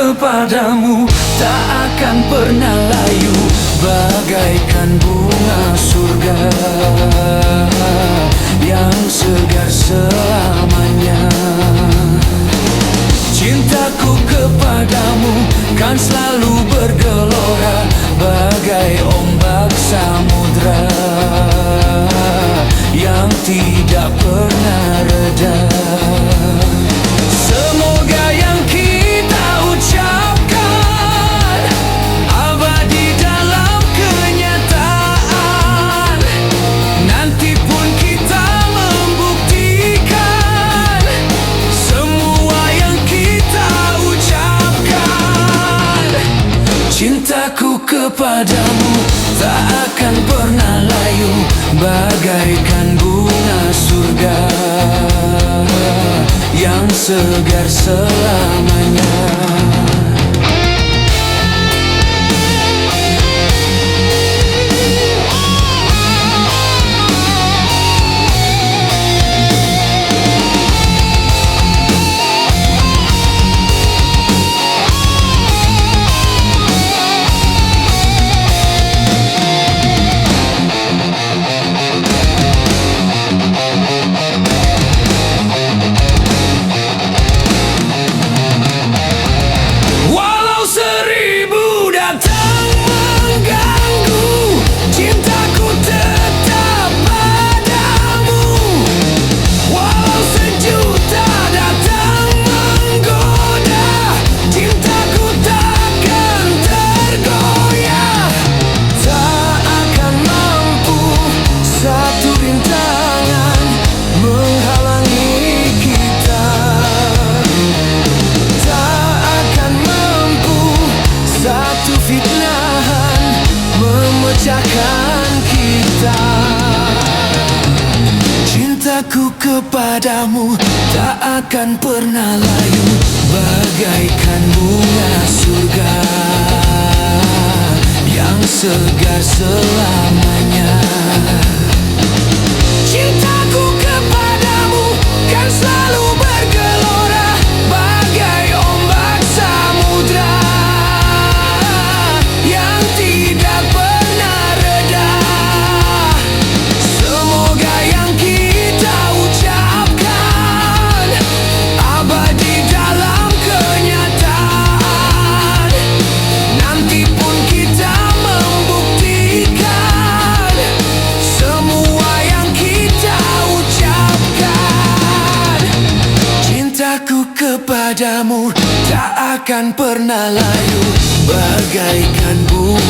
kepadamu tak akan pernah layu, bagaikan bunga surga yang segar selamanya. Cintaku kepadamu kan selalu bergelora bagai ombak samudra yang tidak pernah reda. Semoga yang kita ucapkan abadi dalam kenyataan. Nanti pun kita membuktikan semua yang kita ucapkan. Cintaku kepadamu tak akan pernah layu, bagaikan bunga surga yang segar selamanya. Cintaku kepadamu tak akan pernah layu, bagaikan bunga surga yang segar selamanya. Cintaku kepadamu kan selalu bergelora bagai ombak samudra yang tidak pernah reda. Semoga yang kita ucapkan abadi dalam kenyataan. Nanti pun kita membuktikan semua yang kita ucapkan. Cintaku kepadamu tak akan pernah layu, bagaikan bunga